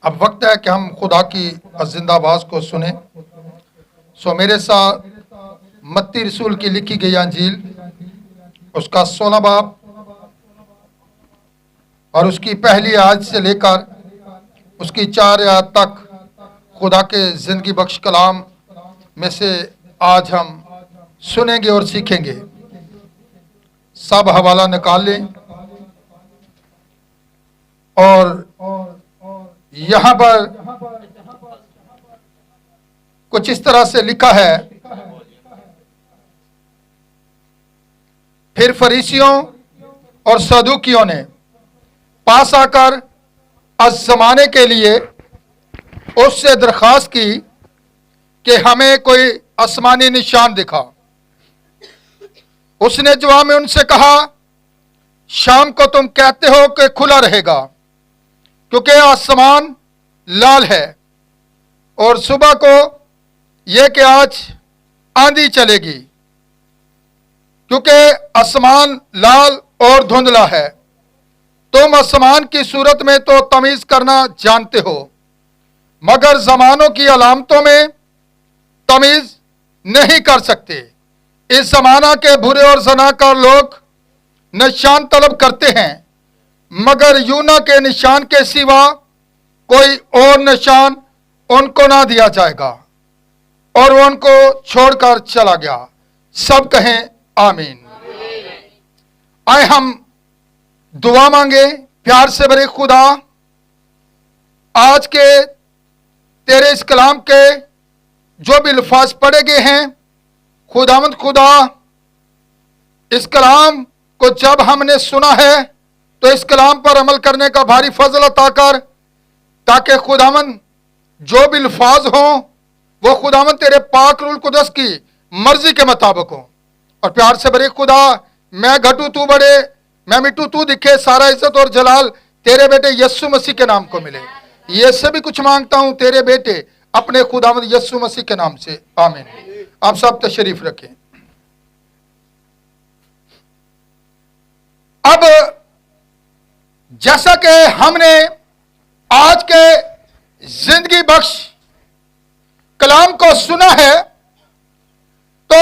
اب وقت ہے کہ ہم خدا کی زندہ آواز کو سنیں۔ سو میرے ساتھ متی رسول کی لکھی گئی انجیل، اس کا 16 باب اور اس کی پہلی آیت سے لے کر اس کی 4 آیت تک خدا کے زندگی بخش کلام میں سے آج ہم سنیں گے اور سیکھیں گے۔ سب حوالہ نکال لیں، اور یہاں پر کچھ اس طرح سے لکھا ہے: پھر فریسیوں اور صدوقیوں نے پاس آ کر از زمانے کے لیے اس سے درخواست کی کہ ہمیں کوئی آسمانی نشان دکھا۔ اس نے جواب میں ان سے کہا، شام کو تم کہتے ہو کہ کھلا رہے گا کیونکہ آسمان لال ہے، اور صبح کو یہ کہ آج آندھی چلے گی کیونکہ آسمان لال اور دھندلا ہے۔ تم آسمان کی صورت میں تو تمیز کرنا جانتے ہو، مگر زمانوں کی علامتوں میں تمیز نہیں کر سکتے۔ اس زمانہ کے برے اور زناکار لوگ نشان طلب کرتے ہیں، مگر یونا کے نشان کے سوا کوئی اور نشان ان کو نہ دیا جائے گا۔ اور وہ ان کو چھوڑ کر چلا گیا۔ سب کہیں آمین۔ آئے ہم دعا مانگے۔ پیار سے بھرے خدا، آج کے تیرے اس کلام کے جو بھی الفاظ پڑھے گئے ہیں، خداوند خدا، اس کلام کو جب ہم نے سنا ہے تو اس کلام پر عمل کرنے کا بھاری فضل عطا کر، تاکہ خداوند جو بھی الفاظ ہوں وہ خداوند تیرے پاک روح القدس کی مرضی کے مطابق ہوں۔ اور پیار سے بھرے خدا، میں گھٹوں تو بڑھے، میں مٹوں تو دکھے، سارا عزت اور جلال تیرے بیٹے یسوع مسیح کے نام کو ملے۔ یہ سے بھی کچھ مانگتا ہوں تیرے بیٹے اپنے خداوند یسوع مسیح کے نام سے، آمین۔ آپ سب تشریف رکھیں۔ اب جیسا کہ ہم نے آج کے زندگی بخش کلام کو سنا ہے، تو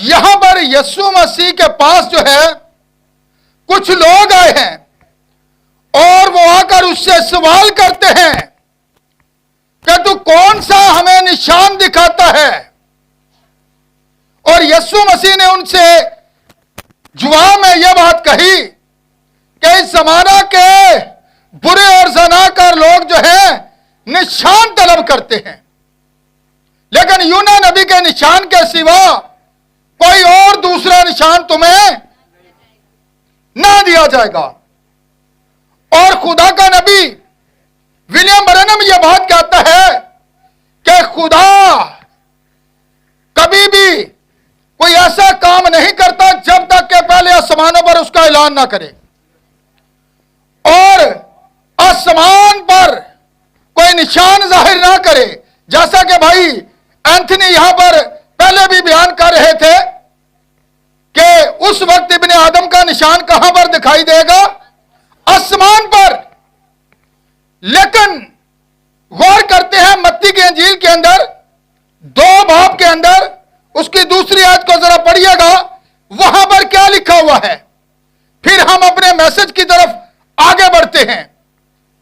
یہاں پر یسوع مسیح کے پاس جو ہے کچھ لوگ آئے ہیں، اور وہ آ کر اس سے سوال کرتے ہیں کہ تو کون سا ہمیں نشان دکھاتا ہے؟ اور یسوع مسیح نے ان سے جواب میں یہ بات کہی کہ اس زمانہ کے برے اور زناکار لوگ جو ہیں نشان طلب کرتے ہیں، لیکن یونا نبی کے نشان کے سوا کوئی اور دوسرا نشان تمہیں نہ دیا جائے گا۔ اور خدا کا نبی ولیم برنم یہ بات کہتا ہے کہ خدا کبھی بھی کوئی ایسا کام نہیں کرتا جب تک کہ پہلے آسمانوں پر اس کا اعلان نہ کرے، اور آسمان پر کوئی نشان ظاہر نہ کرے، جیسا کہ بھائی اینتھنی یہاں پر پہلے بھی بیان کر رہے تھے کہ اس وقت ابن آدم کا نشان کہاں پر دکھائی دے گا؟ آسمان پر۔ لیکن غور کرتے ہیں متی کی انجیل کے اندر 2 باب کے اندر، اس کی دوسری آیت کو ذرا پڑھیے گا، وہاں پر کیا لکھا ہوا ہے؟ پھر ہم اپنے میسج کی طرف آگے بڑھتے ہیں۔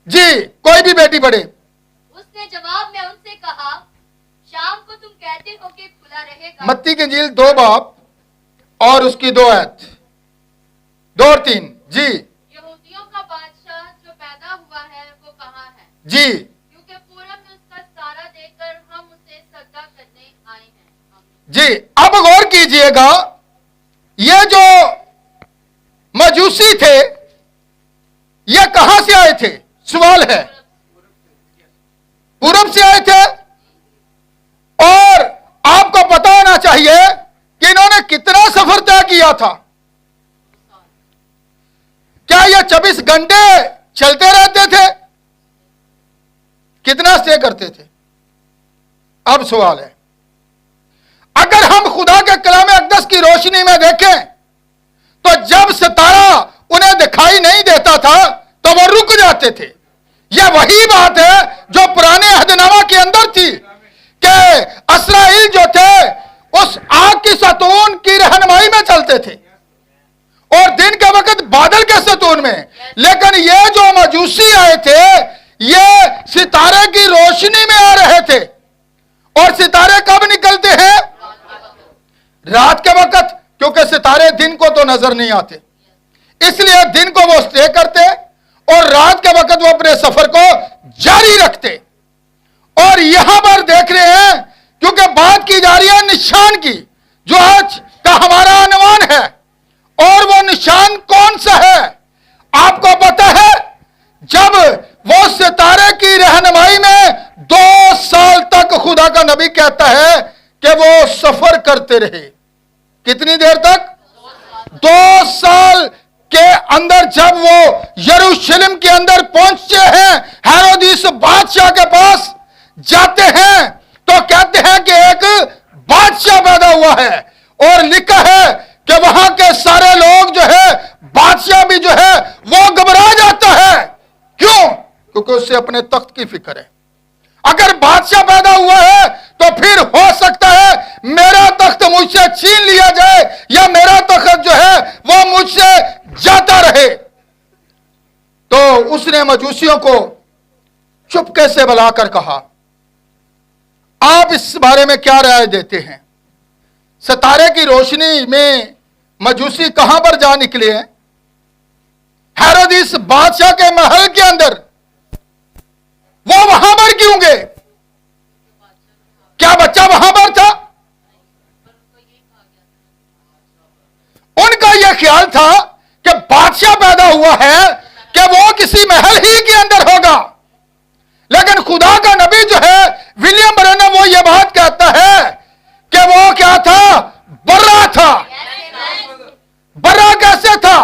جی کوئی بھی بیٹی پڑھے۔ اس نے جواب میں ان سے کہا، شام کو تم کہتے ہو کہ کھلا رہے گا۔ متی کی انجیل 2 باب اور اس کی 2 آیت 2 اور 3۔ جی یہودیوں کا بادشاہ جو پیدا ہوا ہے وہ کہاں ہے؟ جی کیونکہ پورب میں اس کا ستارہ دیکھ کر ہم اسے سجدہ کرنے آئے ہیں۔ جی اب غور کیجئے گا، یہ جو مجوسی تھے یہ کہاں سے آئے تھے؟ سوال ہے۔ پورب سے آئے تھے، اور آپ کو پتا ہونا چاہیے کہ انہوں نے کتنا سفر طے کیا تھا۔ کیا یہ 24 گھنٹے چلتے رہتے تھے؟ کتنا اسٹے کرتے تھے؟ اب سوال ہے، اگر ہم خدا کے کلام اقدس کی روشنی میں دیکھیں تو جب ستارہ انہیں دکھائی نہیں دیتا تھا تو وہ رک جاتے تھے۔ یہ وہی بات ہے जो पुराने अहदनामा के अंदर थी कि इस्राएल जो थे उस आग की सतून की रहनुमाई में चलते थे और दिन के वक्त बादल के सतून में, लेकिन ये जो मजूसी आए थे ये सितारे की रोशनी में आ रहे थे। और सितारे कब निकलते हैं? रात के वक्त, क्योंकि सितारे दिन को तो नजर नहीं आते, इसलिए दिन को वो स्टे करते और रात के वक्त वो अपने सफर को जारी रखते। और यहां पर देख रहे हैं, क्योंकि बात की जा रही है निशान की, जो आज का हमारा अनुमान है। और वो निशान कौन सा है? आपको पता है, जब वो सितारे की रहनुमाई में 2 साल तक खुदा का नबी कहता है कि वो सफर करते रहे। कितनी देर तक? 2 साल के अंदर जब वो यरूशलेम के अंदर पहुंचे हैं, हेरोदिस बादशाह के पास जाते हैं, तो कहते हैं कि एक बादशाह पैदा हुआ है। और लिखा है कि वहां के सारे लोग जो है, बादशाह भी जो है वो घबरा जाता है। क्यों? क्योंकि उससे अपने तख्त की फिक्र है। अगर बादशाह पैदा हुआ है तो फिर हो सकता है मेरा तख्त मुझसे छीन लिया जाए या मेरा तख्त जो है वो मुझसे जाता रहे। तो उसने मजूसियों को चुपके से बुलाकर कहा, आप इस बारे में क्या राय देते हैं? सितारे की रोशनी में मजूसी कहां पर जा निकले हैं? हेरोदिस बादशाह के महल के अंदर, वो वहां पर क्यों गए? क्या बच्चा वहां पर था? उनका यह ख्याल था कि बादशाह पैदा हुआ है कि वो किसी महल ही के अंदर होगा। लेकिन खुदा का नबी जो है विलियम ब्रैनम, वो ये बात कहता है कि वो क्या था? बर्रा था। बर्रा कैसे था?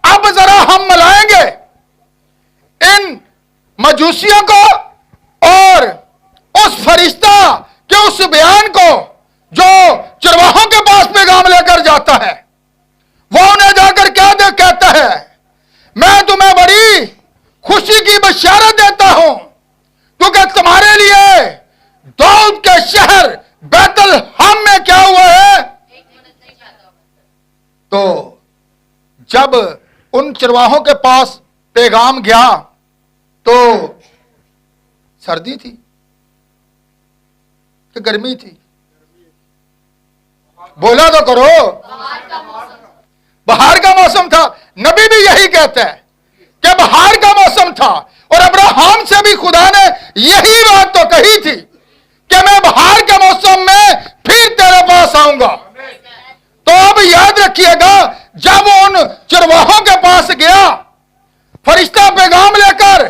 अब जरा हम मिलाएंगे इन मजूसियों को और उस फरिश्ता के उस बयान को जो चरवाहों के पास पैगाम लेकर जाता है। वो उन्हें जाकर क्या कहता है? मैं तुम्हें बड़ी खुशी की बशारत देता हूं, क्योंकि तुम्हारे लिए दाऊद के शहर बैतलहम में क्या हुआ है? तो जब उन चरवाहों के पास पैगाम गया तो सर्दी थी कि गर्मी थी? बोला तो करो। बहार का मौसम था। नबी भी यही कहता है कि बहार का मौसम था। और अब्राहम से भी खुदा ने यही बात तो कही थी कि मैं बहार के मौसम में फिर तेरे पास आऊंगा। तो अब याद रखिएगा, जब उन चरवाहों के पास गया फरिश्ता पैगाम लेकर,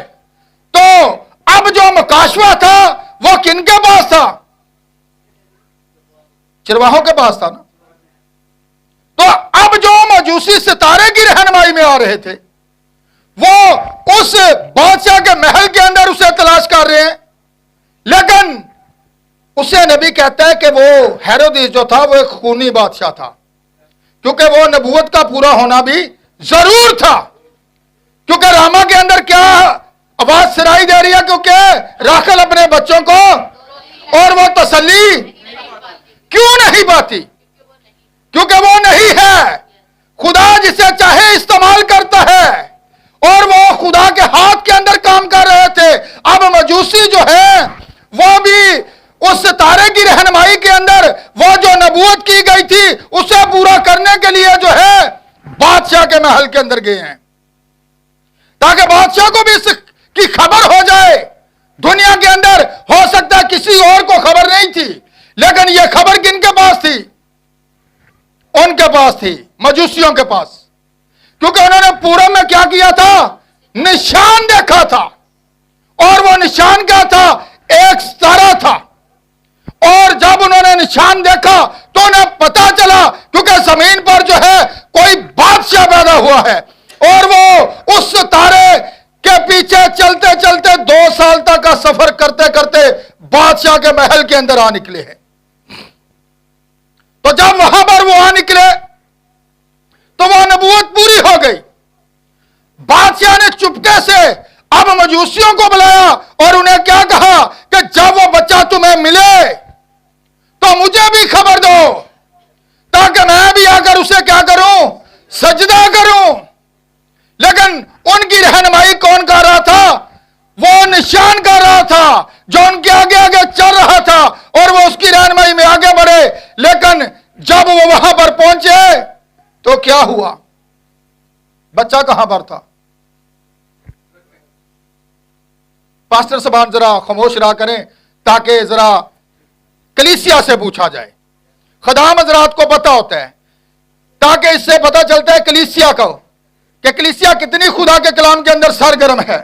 तो अब जो मुकाशवा था वो किनके पास था? चरवाहों के पास था ना। तो अब जो मजूसी सितारे की रहनुमाई में आ रहे थे, वो उस बादशाह के महल के अंदर उसे तलाश कर रहे हैं। लेकिन उसे नबी कहता है कि वो हेरोदिस जो था वो एक खूनी बादशाह था, क्योंकि वो नबूवत का पूरा होना भी जरूर था। क्योंकि रामा के अंदर क्या आवाज सुनाई दे रही है? क्योंकि राखल अपने बच्चों को और वो तसल्ली क्यों नहीं पाती? क्योंकि वो नहीं है। खुदा जिसे चाहे इस्तेमाल करता है, और वो खुदा के हाथ के अंदर काम कर रहे थे। अब मजूसी जो है वो भी उस सितारे की रहनुमाई के अंदर वो जो नबूवत की गई थी उसे पूरा करने के लिए जो है बादशाह के महल के अंदर गए हैं, ताकि बादशाह को भी इसकी खबर हो जाए। दुनिया के अंदर हो सकता है किसी और को खबर नहीं थी, लेकिन यह खबर किनके पास थी? उनके पास थी, मजूसियों के पास। क्योंकि उन्होंने पूरब में क्या किया था? निशान देखा था। और वो निशान क्या था? एक सितारा था। और जब उन्होंने निशान देखा तो उन्हें पता चला, क्योंकि जमीन पर जो है कोई बादशाह पैदा हुआ है। और वो उस सितारे के पीछे चलते चलते 2 साल तक का सफर करते करते बादशाह के महल के अंदर आ निकले हैं। तो जब वहां पर वो आ निकले तो वह नबूवत पूरी हो गई। बादशाह ने चुपके से अब मजूसियों को बुलाया और उन्हें क्या कहा कि जब वो बच्चा तुम्हें मिले तो मुझे भी खबर दो, ताकि मैं भी आकर उसे क्या करूं, सजदा करूं। लेकिन उनकी रहनुमाई कौन कर रहा था? वो निशान कर रहा था जो उनके आगे आगे चल रहा था, और वो उसकी रहनुमाई में आगे बढ़े। लेकिन जब वो वहां पर पहुंचे तो क्या हुआ? बच्चा कहां पर था? पास्टर साहब जरा खामोश रहा करें ताकि जरा कलीसिया से पूछा जाए। खदाम हजरात को पता होता है, ताकि इससे पता चलता है कलीसिया को कि कलीसिया कितनी खुदा के कलाम के अंदर सरगर्म है।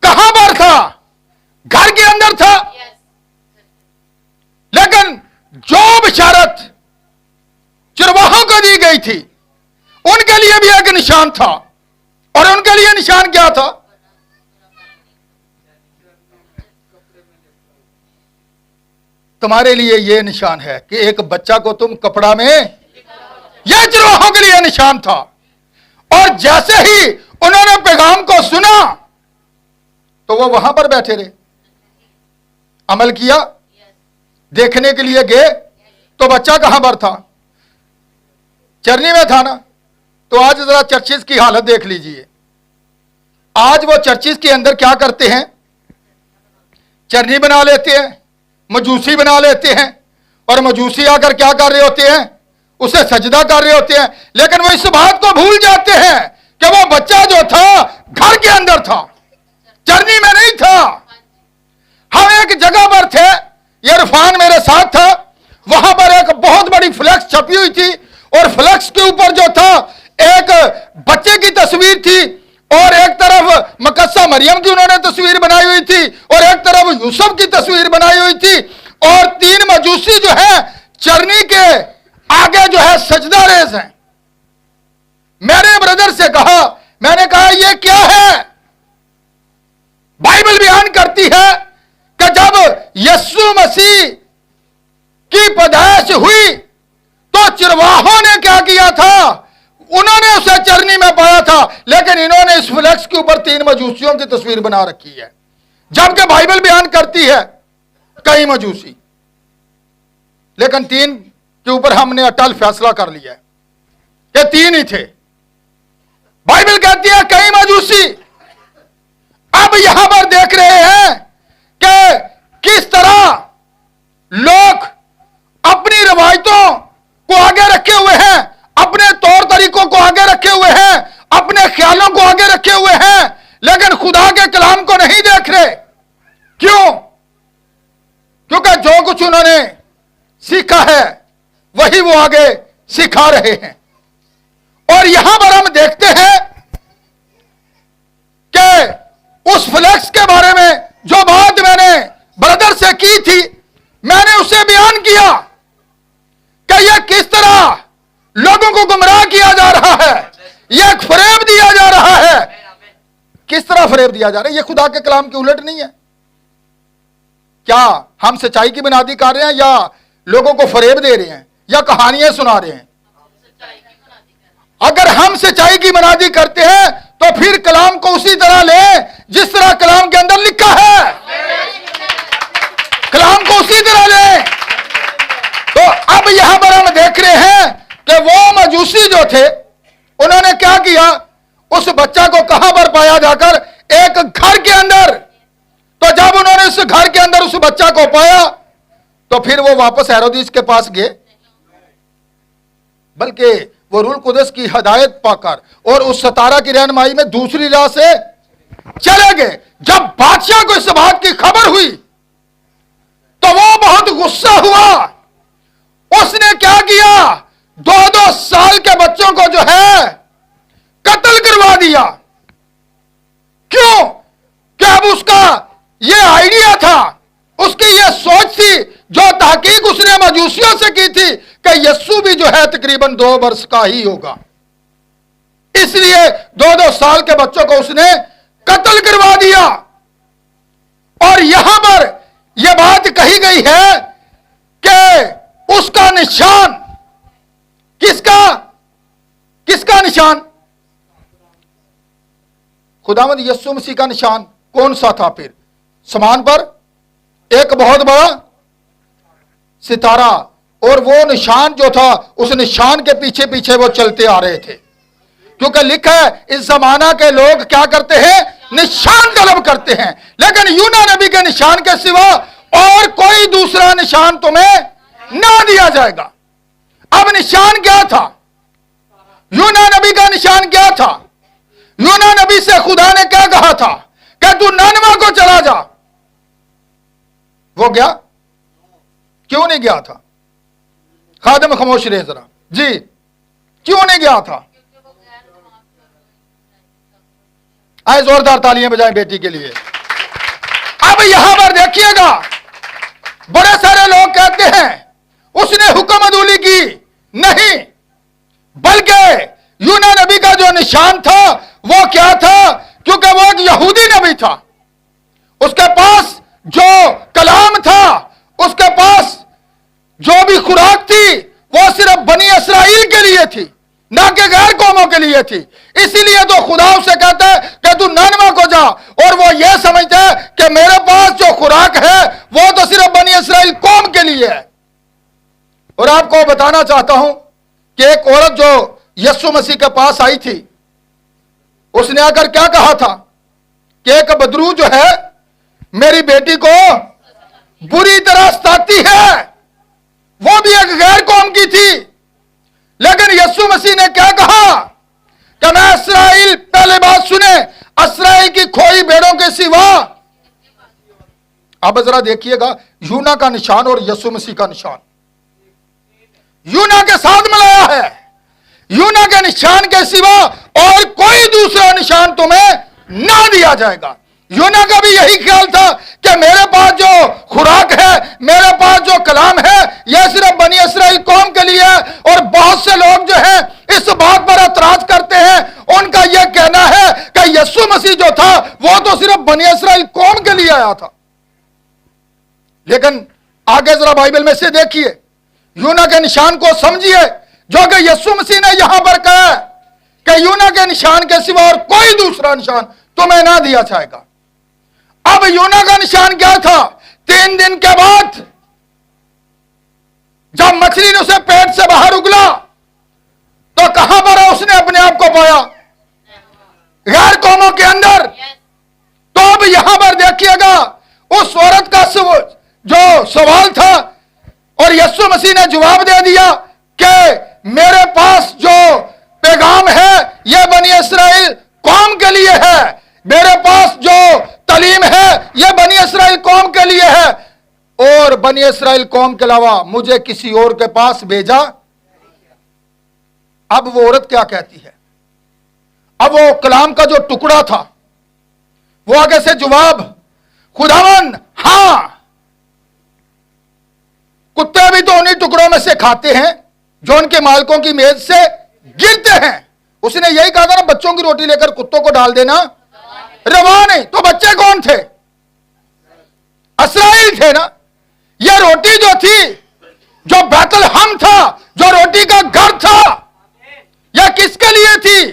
कहां पर था? घर के अंदर था। लेकिन जो बिशारत चरवाहों को दी गई थी उनके लिए भी एक निशान था, और उनके लिए निशान क्या था? तुम्हारे लिए यह निशान है कि एक बच्चा को तुम कपड़ा में, यह चरवाहों के लिए निशान था। और जैसे ही उन्होंने पैगाम को सुना तो वो वहां पर बैठे रहे, अमल किया। देखने के लिए गए तो बच्चा कहां पर था? चरनी में था ना। तो आज जरा चर्चिस की हालत देख लीजिए। आज वो चर्चिस के अंदर क्या करते हैं? चरनी बना लेते हैं, मजूसी बना लेते हैं, और मजूसी आकर क्या कर रहे होते हैं? उसे सजदा कर रहे होते हैं। लेकिन वो इस बात को भूल जाते हैं कि वो बच्चा जो था घर के अंदर था, चरनी में नहीं था। हम एक जगह पर थे, ये इरफान मेरे साथ था, वहां पर एक बहुत बड़ी फ्लेक्स छपी हुई थी, और फ्लेक्स के ऊपर जो था एक बच्चे की तस्वीर थी, और एक तरफ मकस्सा मरियम की उन्होंने तस्वीर बनाई हुई थी, और एक तरफ यूसुफ की तस्वीर बनाई हुई थी, और 3 मजूसी जो है चरनी के आगे जो है सजदा रेज हैं। मैंने ब्रदर से कहा, मैंने कहा ये क्या है? बाइबल बयान करती है कि जब यीशु मसीह की पैदाइश हुई तो चरवाहों ने क्या किया था? उन्होंने उसे चरनी में पाया था। लेकिन इन्होंने इस फ्लेक्स के ऊपर 3 मजूसियों की तस्वीर बना रखी है, जबकि बाइबल बयान करती है कई मजूसी। लेकिन 3 के ऊपर हमने अटल फैसला कर लिया है कि 3 ही थे। बाइबल कहती है कई मजूसी। अब यहां पर देख रहे हैं कि किस तरह लोग अपनी रवायतों को आगे रखे हुए हैं, अपने तौर तरीकों को आगे रखे हुए हैं, अपने ख्यालों को आगे रखे हुए हैं, लेकिन खुदा के कलाम को नहीं देख रहे। क्यों? क्योंकि जो कुछ उन्होंने सीखा है वही वो आगे सिखा रहे हैं। और यहां पर हम देखते हैं कि उस फ्लेक्स के बारे में जो बात मैंने ब्रदर से की थी, मैंने उसे बयान किया कि यह किस तरह लोगों को गुमराह किया जा रहा है, यह एक फरेब दिया जा रहा है। किस तरह फरेब दिया जा रहा है? यह खुदा के कलाम के उलट नहीं है। क्या हम सच्चाई की बुनियादी कर रहे हैं, या लोगों को फरेब दे रहे हैं, या कहानियां सुना रहे हैं? अगर हम सच्चाई की बुनियादी करते हैं तो फिर कलाम को उसी तरह लें जिस तरह कलाम के अंदर लिखा है। कलाम को उसी तरह लें। तो अब यहां पर हम देख रहे हैं कि वो मजूसी जो थे उन्होंने क्या किया? उस बच्चा को कहां पर पाया जाकर? एक घर के अंदर। तो जब उन्होंने उस घर के अंदर उस बच्चा को पाया तो फिर वो वापस हेरोदिस के पास गए, बल्कि वो रूल कुदस की हदायत पाकर और उस सतारा की रहनुमाई में दूसरी राह से चले गए। जब बादशाह को इस बात की खबर हुई तो वो बहुत गुस्सा हुआ। उसने क्या किया? 2-2 साल के बच्चों को जो है कत्ल करवा दिया। क्यों? क्या अब उसका ये आइडिया था, उसकी ये सोच थी, जो तहकीक उसने मजूसियों से की थी कि यीशु भी जो है तकरीबन 2 वर्ष का ही होगा, इसलिए 2-2 साल के बच्चों को उसने कत्ल करवा दिया। और यहां पर यह बात कही गई है कि उसका निशान किसका निशान? खुदावंद यीशु मसीह का निशान कौन सा था? फिर समान पर एक बहुत बड़ा सितारा, और वो निशान जो था उस निशान के पीछे पीछे वो चलते आ रहे थे, क्योंकि लिखा है इस जमाना के लोग क्या करते हैं? निशान तलब करते हैं, लेकिन यूना नबी के निशान के सिवा और कोई दूसरा निशान तुम्हें ना दिया जाएगा। अब निशान क्या था? यूना नबी का निशान क्या था? यूना नबी से खुदा ने क्या कहा था कि तू ननवा को चला जा। वो गया? क्यों नहीं गया था? खादिम खामोश रहे जरा जी, क्यों नहीं गया था? आए जोरदार तालियां बजाएं बेटी के लिए। अब यहां पर देखिएगा, बड़े सारे लोग कहते हैं उसने हुक्म अदूली की, नहीं, बल्कि यूना नबी का जो निशान था वो क्या था? क्योंकि वो एक यहूदी नबी था, उसके पास जो कलाम था, उसके पास जो भी खुराक थी वो सिर्फ बनी इस्राएल के लिए थी, ना कि गैर कौमों के लिए थी। इसीलिए तो खुदा उसे कहता है कि तू ननवा को जा, और वो ये समझता है कि मेरे पास जो खुराक है वो तो सिर्फ बनी इस्राएल कौम के लिए है। और आपको बताना चाहता हूं कि एक औरत जो यीशु मसीह के पास आई थी, उसने आकर क्या कहा था कि एक बदरू जो है मेरी बेटी को बुरी तरह सताती है, वो भी एक गैर कौम की थी। लेकिन यीशु मसीह ने क्या कहा कि मैं इस्राएल, पहले बात सुने, इस्राएल की खोई भेड़ों के सिवा। अब जरा देखिएगा यूना का निशान और यीशु मसीह का निशान यूना के साथ मिलाया है। यूना के निशान के सिवा और कोई दूसरा निशान तुम्हें ना दिया जाएगा। यूना का भी यही ख्याल था कि मेरे पास जो खुराक है, मेरे पास जो कलाम है, यह सिर्फ बनी इस्राएल कौम के लिए है। और बहुत से लोग जो हैं इस बात पर एतराज करते हैं, उनका यह कहना है कि यीशु मसीह जो था वो तो सिर्फ बनी इस्राएल कौम के लिए आया था। लेकिन आगे जरा बाइबल में से देखिए, यूना के निशान को समझिए, जो कि यीशु मसीह ने यहां पर कहा कि यूना के निशान के सिवा और कोई दूसरा निशान तुम्हें ना दिया जाएगा। अब यूना का निशान क्या था? 3 दिन के बाद जब मछली ने उसे पेट से बाहर उगला तो कहां पर उसने अपने आप को पाया? गैर कौमों के अंदर। तो अब यहां पर देखिएगा उस औरत का जो सवाल था, और यीशु मसीह ने जवाब दे दिया कि मेरे पास जो पैगाम है यह बनी इस्राएल कौम के लिए है, मेरे पास जो तालीम है यह बनी इस्राएल कौम के लिए है, और बनी इस्राएल कौम के अलावा मुझे किसी और के पास भेजा। अब वो औरत क्या कहती है? अब वो कलाम का जो टुकड़ा था वो आगे से जवाब, खुदावन, हां, कुत्ते भी तो उन्हीं टुकड़ों में से खाते हैं जो उनके मालिकों की मेज से गिरते हैं। उसने यही कहा था ना, बच्चों की रोटी लेकर कुत्तों को डाल देना रवा नहीं। तो बच्चे कौन थे? इस्राएल थे ना। यह रोटी जो थी, जो बैतलहम था, जो रोटी का घर था, यह किसके लिए थी?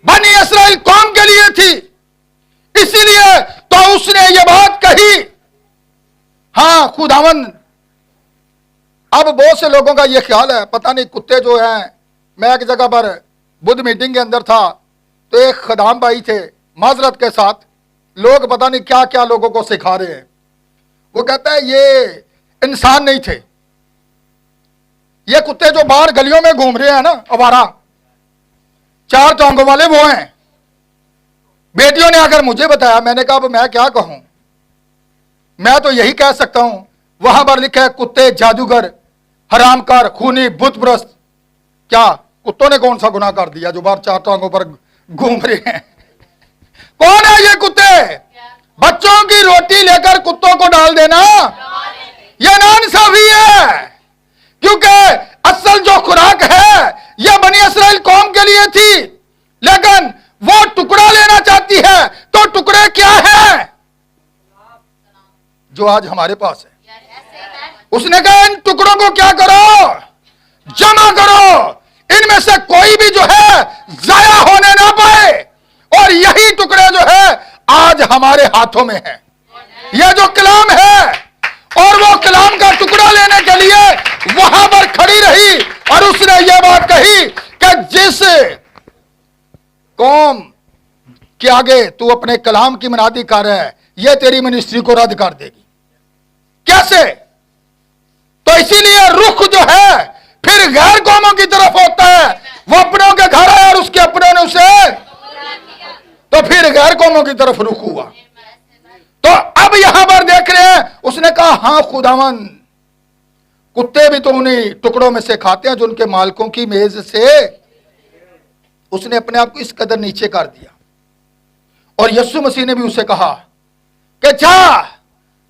बनी इस्राएल कौम के लिए थी। इसीलिए तो उसने यह बात कही। हां खुदावंद, अब बहुत से लोगों का यह ख्याल है, पता नहीं कुत्ते जो हैं, मैं एक जगह पर बुद्ध मीटिंग के अंदर था तो एक खदाम भाई थे, माजरत के साथ, लोग पता नहीं क्या क्या लोगों को सिखा रहे हैं। वो कहता है ये इंसान नहीं थे, ये कुत्ते जो बाहर गलियों में घूम रहे हैं ना, आवारा 4 टांगों वाले, वो हैं। बेटियों ने आकर मुझे बताया, मैंने कहा अब मैं क्या कहूं, मैं तो यही कह सकता हूं, वहां पर लिखा है कुत्ते, जादूगर, हरामकार, खूनी, बुत परस्त। क्या कुत्तों ने कौन सा गुनाह कर दिया जो बाहर 4 टांगों पर घूम रहे हैं? कौन है ये कुत्ते? बच्चों की रोटी लेकर कुत्तों को डाल देना यह नाइंसाफी है, क्योंकि असल जो खुराक है यह बनी इस्राएल कौम के लिए थी, लेकिन वो टुकड़ा लेना चाहती है। तो टुकड़े क्या है? जो आज हमारे पास है। उसने कहा इन टुकड़ों को क्या करो? जमा करो, इनमें से कोई भी जो है जाया होने ना पाए। और यही टुकड़े जो है आज हमारे हाथों में है। यह जो कलाम है, और वो कलाम का टुकड़ा लेने के लिए वहां पर खड़ी रही और उसने यह बात कही कि जिस कौम के आगे तू अपने कलाम की मुनादी कर रहा है, यह तेरी मिनिस्ट्री को रद्द कर देगी। कैसे? तो इसीलिए रुख जो है फिर गैर कौमों की तरफ होता है। वो अपनों के घर आया और उसके अपनों ने उसे, तो फिर गैर कौमों की तरफ रुख हुआ। तो अब यहां पर देख रहे हैं, उसने कहा हां खुदावन, कुत्ते भी तो उन्हीं टुकड़ों में से खाते हैं जो उनके मालिकों की मेज से। उसने अपने आप को इस कदर नीचे कर दिया। और यीशु मसीह ने भी उसे कहा कि जा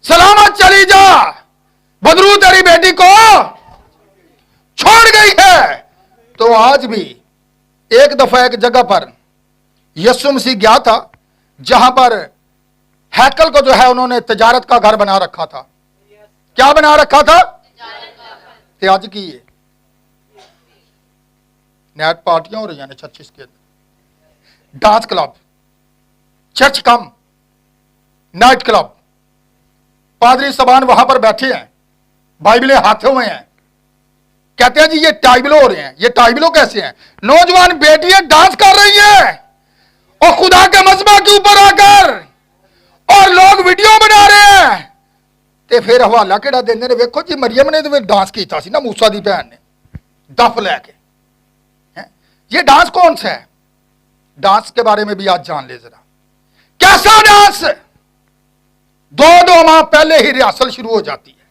सलामत चली जा, बदरू तेरी बेटी को छोड़ गई है। तो आज भी एक दफा एक जगह पर यीशु मसीह गया था जहां पर हैकल को जो है उन्होंने तिजारत का घर बना रखा था। क्या बना रखा था? आज की ये नाइट पार्टियां हो रही हैं चर्चिस के अंदर, डांस क्लब, चर्च कम नाइट क्लब, पादरी सबान वहां पर बैठे हैं, बाइबलें हाथों में हैं, कहते हैं जी ये टाइबलो हो रहे हैं। ये टाइबलो कैसे हैं? नौजवान बेटियां डांस कर रही हैं और खुदा के मजमा के ऊपर आकर, और लोग वीडियो बना रहे हैं। ते फिर हवाला केड़ा देंदे ने, वेखो जी मरियम ने तो डांस कीता सी ना मूसा दी भैन ने दफ लैके। ये डांस कौन सा है? डांस के बारे में भी आज जान ले जरा। कैसा डांस? दो माह पहले ही रिहर्सल शुरू हो जाती है।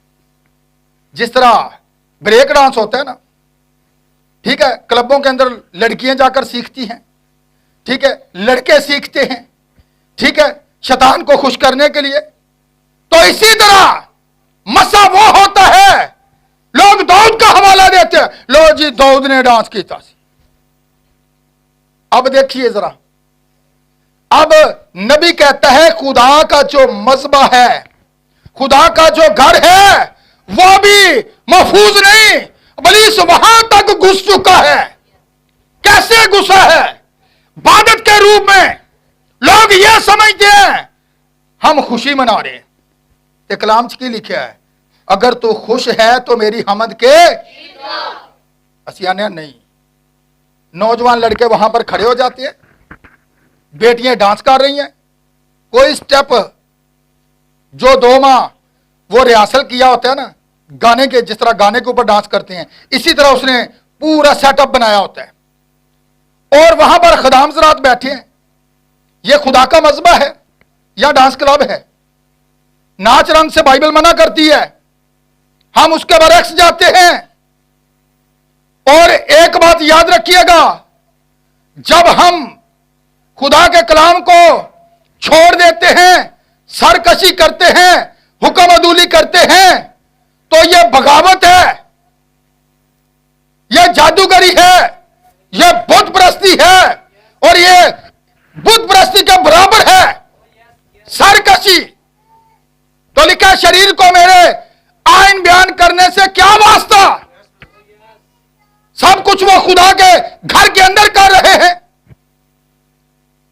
जिस तरह ब्रेक डांस होता है ना, ठीक है, क्लबों के अंदर लड़कियां जाकर सीखती हैं, ठीक है, लड़के सीखते हैं, ठीक है, शैतान को खुश करने के लिए। तो इसी तरह मसा वो होता है, लोग दाऊद का हवाला देते हैं, लो जी दाऊद ने डांस किया। अब देखिए जरा, अब नबी कहता है खुदा का जो मज़बा है, खुदा का जो घर है, वो भी महफूज नहीं, बल्कि वहां तक घुस चुका है। कैसे घुसा है? इबादत के रूप में लोग ये समझते हैं हम खुशी मना रहे हैं। ते कलाम च की लिखा है, अगर तू खुश है तो मेरी हमद के असियाने नहीं। नौजवान लड़के वहां पर खड़े हो जाते हैं, बेटियां डांस कर रही हैं, कोई स्टेप जो 2 माह वो रिहर्सल किया होता है ना गाने के, जिस तरह गाने के ऊपर डांस करते हैं, इसी तरह उसने पूरा सेटअप बनाया होता है। और वहां पर खदाम ज़रात बैठे हैं। यह खुदा का मज़बा है या डांस क्लब है? नाच रंग से बाइबल मना करती है, हम उसके बरक्स जाते हैं। और एक बात याद रखिएगा, जब हम खुदा के कलाम को छोड़ देते हैं, सरकशी करते हैं, हुक्म अदूली करते हैं, तो यह बगावत है, यह जादूगरी है, यह बुत परस्ती है, और यह बुत परस्ती के बराबर है सरकशी। तो लिखा शरीर को मेरे आइन बयान करने से क्या वास्ता? सब कुछ वो खुदा के घर के अंदर कर रहे हैं,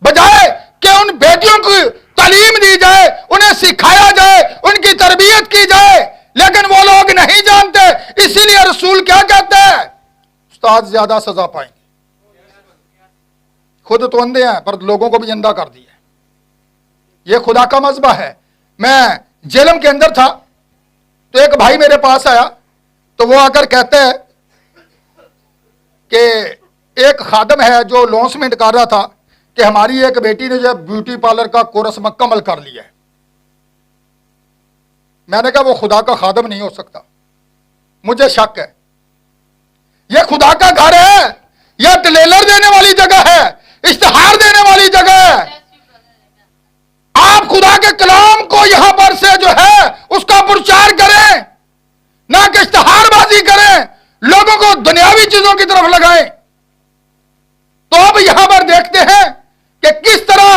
बजाय कि उन बेटियों को तालीम दी जाए, उन्हें सिखाया जाए, उनकी तरबियत की जाए। लेकिन वो लोग नहीं जानते, इसीलिए रसूल क्या कहते हैं? उस्ताद ज्यादा सजा पाएंगे। खुद तो अंधे हैं पर लोगों को भी अंधा कर दिया। ये खुदा का मज़बा है। मैं जेलम के अंदर था तो एक भाई मेरे पास आया, तो वो आकर कहते हैं कि एक खादम है जो लॉन्चमेंट कर रहा था कि हमारी एक बेटी ने जो ब्यूटी पार्लर का कोर्स मुकम्मल कर लिया है। मैंने कहा वो खुदा का खादम नहीं हो सकता, मुझे शक है। यह खुदा का घर है, यह ट्रेलर देने वाली जगह है, इश्तिहार देने वाली जगह है। आप खुदा के कलाम को यहां पर से जो है उसका प्रचार करें, ना कि इश्तिहारबाजी करें, लोगों को दुनियावी चीजों की तरफ लगाएं। तो अब यहां पर देखते हैं कि किस तरह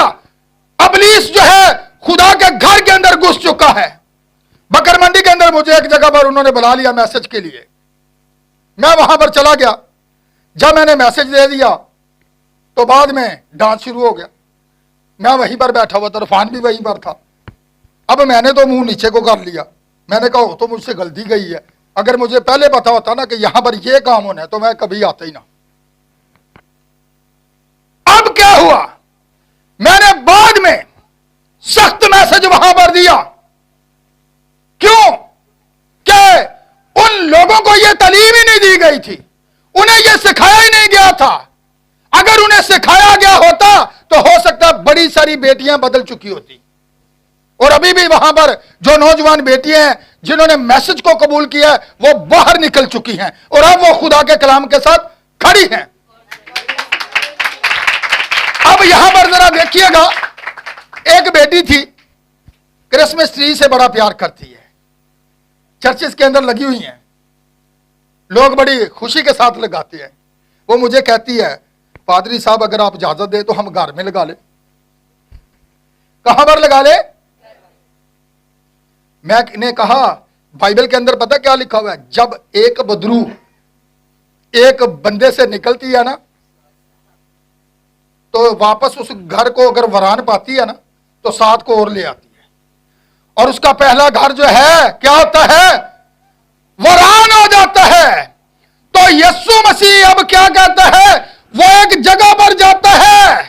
अबलीस जो है खुदा के घर के अंदर घुस चुका है। बकर मंडी के अंदर मुझे एक जगह पर उन्होंने बुला लिया मैसेज के लिए, मैं वहां पर चला गया। जब मैंने मैसेज दे दिया तो बाद में डांस शुरू हो गया। मैं वहीं पर बैठा हुआ था, इरफान भी वहीं पर था। अब मैंने तो मुंह नीचे को कर लिया, मैंने कहा तो मुझसे गलती गई है, अगर मुझे पहले पता होता ना कि यहां पर यह काम होना है तो मैं कभी आता ही ना। अब क्या हुआ, मैंने बाद में सख्त मैसेज वहां पर दिया। क्यों? कि उन लोगों को यह तालीम ही नहीं दी गई थी, उन्हें यह सिखाया ही नहीं गया था। अगर उन्हें सिखाया गया होता तो हो सकता है बड़ी सारी बेटियां बदल चुकी होती। और अभी भी वहां पर जो नौजवान बेटियां हैं जिन्होंने मैसेज को कबूल किया है वो बाहर निकल चुकी हैं और अब वो खुदा के कलाम के साथ खड़ी हैं। अब यहां पर जरा देखिएगा, एक बेटी थी, क्रिसमस ट्री से बड़ा प्यार करती है, चर्चेस के अंदर लगी हुई हैं, लोग बड़ी खुशी के साथ लगाते हैं। वो मुझे कहती है, पादरी साहब अगर आप इजाजत दे तो हम घर में लगा ले। कहां पर लगा ले? मैंने कहा बाइबल के अंदर पता क्या लिखा हुआ है, जब एक बदरू एक बंदे से निकलती है ना तो वापस उस घर को अगर वरान पाती है ना तो 7 को और ले आती है, और उसका पहला घर जो है क्या होता है? वरान हो जाता है। तो यीशु मसीह अब क्या कहता है, वो एक जगह पर जाता है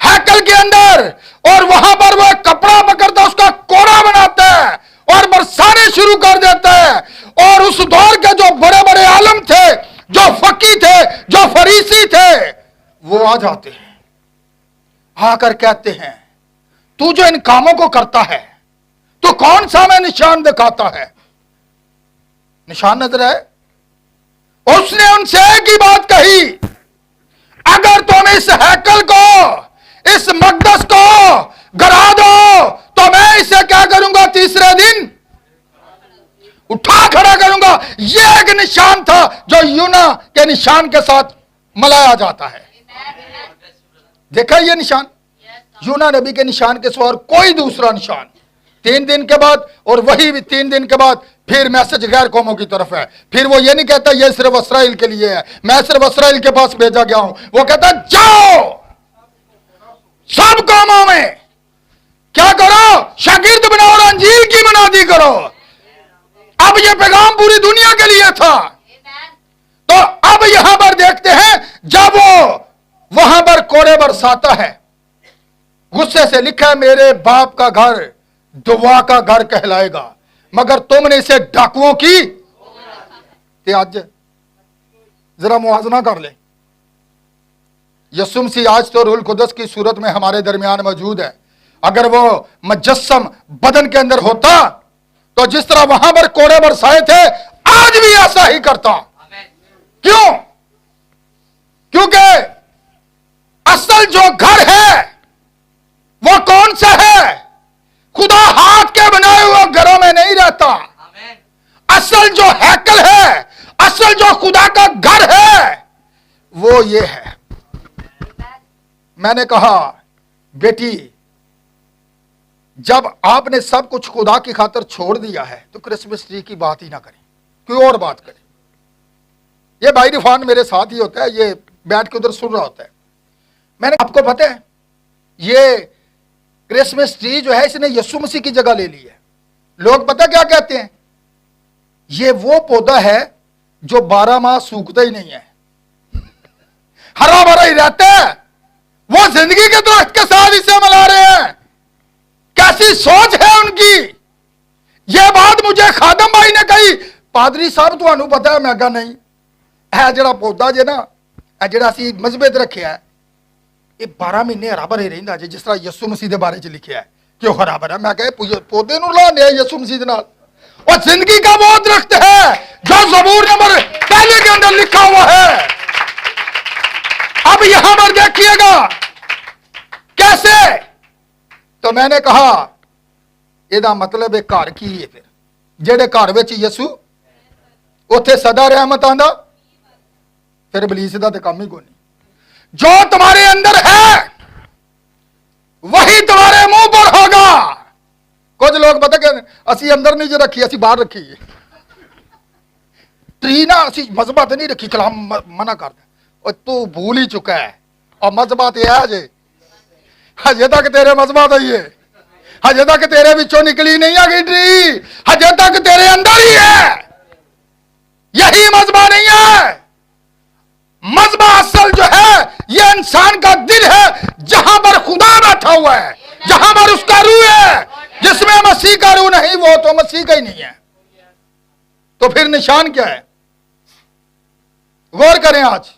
हैकल के अंदर, और वहां पर वो एक कपड़ा पकड़ता, उसका कोड़ा बनाता है और बरसाने शुरू कर देता है। और उस दौर के जो बड़े बड़े आलम थे, जो फकी थे, जो फरीसी थे, वो आ जाते हैं, आकर कहते हैं तू जो इन कामों को करता है तो कौन सा मैं निशान दिखाता है? निशान नजर है? उसने उनसे एक ही बात कही, अगर तुम इस हैकल को, इस मकदस को गिरा दो तो मैं इसे क्या करूंगा? तीसरे दिन उठा खड़ा करूंगा। यह एक निशान था जो यूना के निशान के साथ मलाया जाता है। देखा ये निशान, यूना नबी के निशान के सिवा कोई दूसरा निशान। 3 दिन के बाद, और वही भी 3 दिन के बाद फिर मैसेज गैर कौमों की तरफ है। फिर वो ये नहीं कहता ये सिर्फ इस्राएल के लिए है, मैं सिर्फ इस्राएल के पास भेजा गया हूं। वो कहता जाओ सब कौमों में क्या करो? शागिर्द बनाओ और अंजील की मनादी करो। अब ये पैगाम पूरी दुनिया के लिए था। तो अब यहां पर देखते हैं, जब वो वहां पर कोड़े बरसाता है, गुस्से से लिखा है मेरे बाप का घर दुआ का घर कहलाएगा, मगर तुमने इसे डाकुओं की आज जरा मुआवजा कर ले। यीशु मसीह आज तो रूह कुदस की सूरत में हमारे दरमियान मौजूद है। अगर वो मुजस्सम बदन के अंदर होता तो जिस तरह वहां पर कोड़े बरसाए थे आज भी ऐसा ही करता। क्यों? क्योंकि असल जो घर है वो कौन सा है? खुदा हाथ के बनाए हुए घरों में नहीं रहता। असल जो हैकल है, असल जो खुदा का घर है वो ये है। मैंने कहा बेटी, जब आपने सब कुछ खुदा की खातिर छोड़ दिया है तो क्रिसमस ट्री की बात ही ना करें, कोई और बात करें। ये भाई रिफान मेरे साथ ही होता है, ये बैठ के उधर सुन रहा होता है। मैंने आपको पता है ये क्रिसमस ट्री जो है इसने यीशु मसीह की जगह ले ली है। लोग पता क्या कहते हैं, ये वो पौधा है जो 12 माह सूखता ही नहीं है, हरा भरा ही रहता है। वो जिंदगी के दरख्त के साथ इसे मिला रहे हैं। कैसी सोच है उनकी। ये बात मुझे खादम भाई ने कही, पादरी साहब तुहानू पता है? मैं कहा नहीं, है जरा पौधा जे ना जरा असी मजबे ते रखिया है, ये 12 महीने हरा भरे रहिंदा जे, जिस तरह यीशु मसीह के बारे च लिखिया है कि वो हरा भरा। मैं कहा पौधे नू लाने यीशु मसीह दे नाल। और जिंदगी का वो दरख्त है जो ज़बूर नंबर 1 के अंदर लिखा हुआ है। अब यहां पर देखिएगा कैसे। तो मैंने कहा ਇਹਦਾ मतलब है घर की है, फिर जेड़े घर विच यसू उत्थे सदा रहमत आंदा, फिर इबलीस दा ते काम ही कोई नहीं। जो तुम्हारे अंदर है वही तुम्हारे मुंह पर होगा। कुछ लोग पता क्या असी अंदर नहीं जो रखी, असी बाहर रखी है। ट्री ना असी मजहबा ते नहीं रखी, कलाम मना कर दे। और तू भूल ही चुका है। और मजहबा ते है जे हजे तक तेरे मजबा दा ही है, हजे तक तेरे विचों निकली नहीं है गिटरी, हजे तक तेरे अंदर ही है। यही मजबा नहीं है। मजबा असल जो है ये इंसान का दिल है, जहां पर खुदा बैठा हुआ है, जहां पर उसका रूह है। जिसमें मसीह का रूह नहीं वो तो मसीह का ही नहीं है। तो फिर निशान क्या है? गौर करें, आज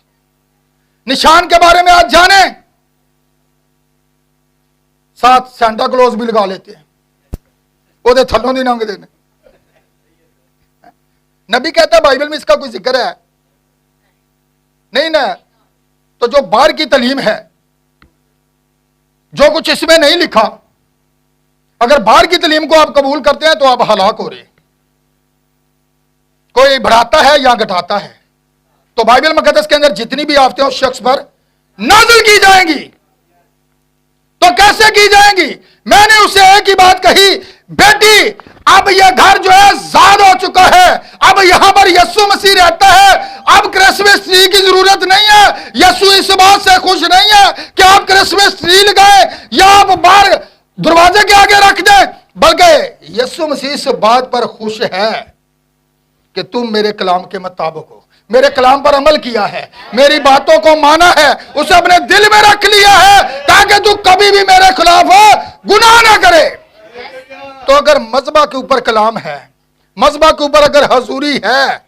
निशान के बारे में आज जाने। साथ सेंटा क्लॉज भी लगा लेते हैं, वो थलों नहीं लंघ देने। नबी कहता है बाइबल में इसका कोई जिक्र है नहीं ना। तो जो बाहर की तालीम है, जो कुछ इसमें नहीं लिखा, अगर बाहर की तालीम को आप कबूल करते हैं तो आप हलाक हो रहे। कोई बढ़ाता है या घटाता है। तो बाइबल मुकद्दस के अंदर जितनी भी आफतें उस शख्स पर नाज़िल की जाएंगी, तो कैसे की जाएंगी? मैंने उसे एक ही बात कही, बेटी अब यह घर जो है ज़ाद हो चुका है, अब यहां पर यीशु मसीह रहता है, अब क्रिसमस ट्री की जरूरत नहीं है। यीशु इस बात से खुश नहीं है कि आप क्रिसमस ट्री लगाएं या आप बाहर दरवाजे के आगे रख दें, बल्कि यीशु मसीह इस बात पर खुश है कि तुम मेरे कलाम के मुताबिक हो, मेरे कलाम पर अमल किया है, मेरी बातों को माना है, उसे अपने दिल में रख लिया है, ताकि तू कभी भी मेरे खिलाफ गुनाह ना करे। तो अगर मजबा के ऊपर कलाम है, मजबा के ऊपर अगर हजूरी है,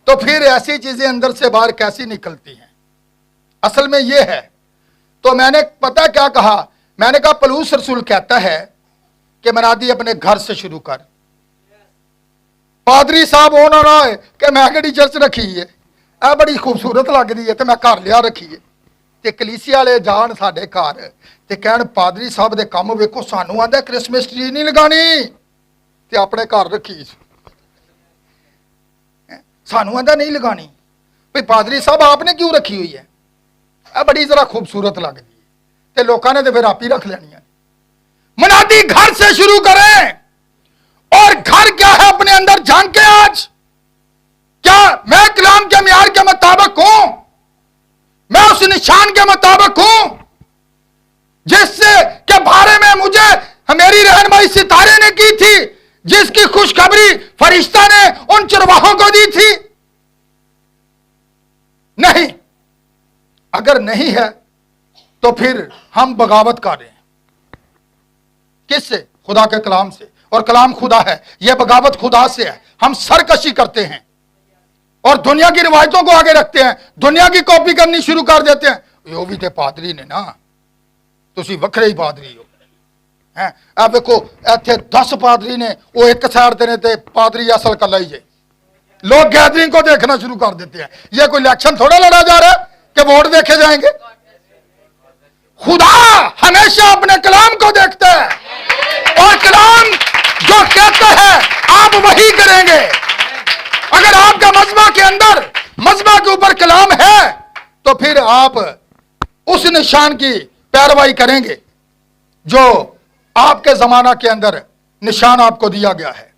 तो फिर ऐसी चीजें अंदर से बाहर कैसी निकलती हैं? असल में यह है। तो मैंने पता क्या कहा? मैंने कहा पौलुस रसूल कहता है कि मनादी अपने घर से शुरू कर। पादरी साहब होना ना है कि मैं केड़ी चर्च रखी है, ਇਹ बड़ी खूबसूरत लगती है तो मैं घर लिया रखी है। ते कलीसिया वाले जान साडे घर ते कहण पादरी साहब दे काम वेखो, सानू आंदा क्रिसमस ट्री नहीं लगानी ते अपने घर रखी, सानू आंदा नहीं लगानी। भाई पादरी साहब आपने क्यों रखी हुई है? ਇਹ बड़ी जरा खूबसूरत लगती है ते लोगों ने तो फिर आप ही रख लेनी है। मुनादी घर से शुरू करें। और घर क्या है अपने अंदर झांके। आज क्या मैं कलाम के मियार के मुताबिक हूं? मैं उस निशान के मुताबिक हूं जिससे के बारे में मुझे मेरी रहनुमाई सितारे ने की थी, जिसकी खुशखबरी फरिश्ता ने उन चरवाहों को दी थी? नहीं। अगर नहीं है तो फिर हम बगावत कर रहे हैं। किससे? खुदा के कलाम से। और कलाम खुदा है, यह बगावत खुदा से है। हम सरकशी करते हैं और दुनिया की रिवायतों को आगे रखते हैं, दुनिया की कॉपी करनी शुरू कर देते हैं। यो भी ते पादरी ने ना, तुसी वखरे ही पादरी हो हैं। अब देखो इत्थे 10 पादरी ने, वो एक साइड ते ने ते पादरी असल कला ही जे। लोग गैदरिंग को देखना शुरू कर देते हैं। ये कोई इलेक्शन थोड़ा लड़ा जा रहा है कि वोट देखे जाएंगे। खुदा हमेशा अपने कलाम को देखता है और कलाम जो कहता है आप वही करेंगे। अगर आपका मजमा के अंदर, मजमा के ऊपर कलाम है, तो फिर आप उस निशान की पैरवाई करेंगे जो आपके जमाना के अंदर निशान आपको दिया गया है।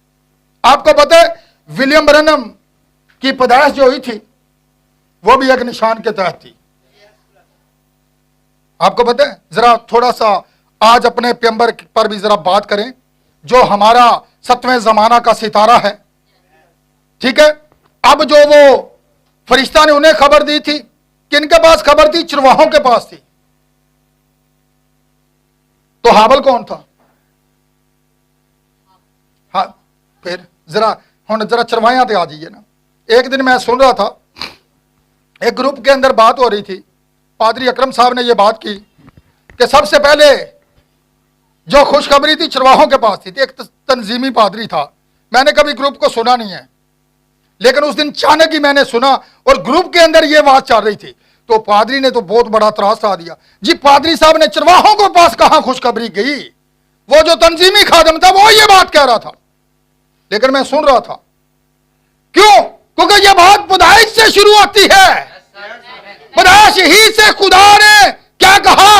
आपको पता है विलियम ब्रैनम की पैदाइश जो हुई थी वो भी एक निशान के तहत थी। आपको पता है? जरा थोड़ा सा आज अपने पैगंबर पर भी जरा बात करें, जो हमारा 7वें जमाना का सितारा है। ठीक है, अब जो वो फरिश्ता ने उन्हें खबर दी थी, किनके पास खबर थी? चरवाहों के पास थी। तो हाबल कौन था? हाँ, फिर जरा हम जरा चरवाहियां ते आ जाइए ना। एक दिन मैं सुन रहा था, एक ग्रुप के अंदर बात हो रही थी, पादरी अकरम साहब ने यह बात की कि सबसे पहले जो खुशखबरी थी चरवाहों के पास थी। एक तंजीमी पादरी था, मैंने कभी ग्रुप को सुना नहीं है, लेकिन उस दिन अचानक ही मैंने सुना और ग्रुप के अंदर यह बात चल रही थी। तो पादरी ने तो बहुत बड़ा त्रासा दिया जी, पादरी साहब ने चरवाहों के पास कहां खुशखबरी गई? वो जो तंजीमी खादम था वो ये बात कह रहा था, लेकिन मैं सुन रहा था। क्यों? क्योंकि यह बात पैदाइश से शुरू होती है। पैदाइश ही से खुदा ने क्या कहा?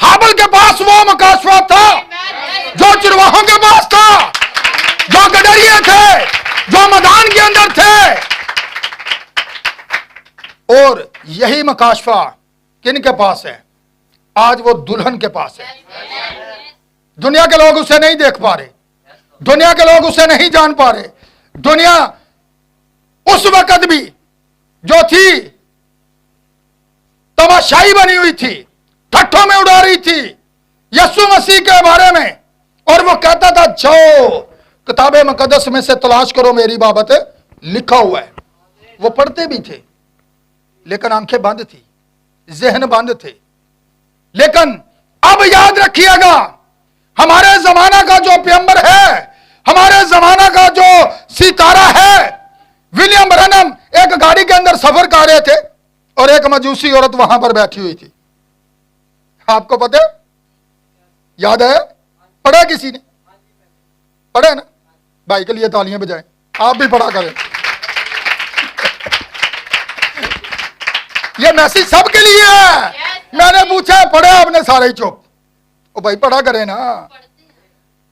हाबल के पास वो मकासवा था जो चरवाहों के पास था, जो गडरिये थे, जो मैदान के अंदर थे। और यही मकाशफा किन के पास है? आज वो दुल्हन के पास है। दुनिया के लोग उसे नहीं देख पा रहे, दुनिया के लोग उसे नहीं जान पा रहे। दुनिया उस वक्त भी जो थी तमाशाई बनी हुई थी, ठट्ठों में उड़ा रही थी यीशु मसीह के बारे में, और वो कहता था जाओ किताबे मुकद्दस में से तलाश करो, मेरी बाबत लिखा हुआ है। वो पढ़ते भी थे लेकिन आंखें बंद थी, जहन बंद थे। लेकिन अब याद रखिएगा, हमारे जमाना का जो पैगंबर है, हमारे जमाना का जो सितारा है, विलियम ब्रैनम एक गाड़ी के अंदर सफर कर रहे थे और एक मजूसी औरत वहां पर बैठी हुई थी। आपको पता है? याद है? पढ़ा किसी ने? पढ़े ना? भाई के लिए तालियां बजाएं, आप भी पढ़ा करें। ये मैसेज सबके लिए है। मैंने पूछा पढ़े, आपने सारे ही चुप। ओ भाई पढ़ा करें ना,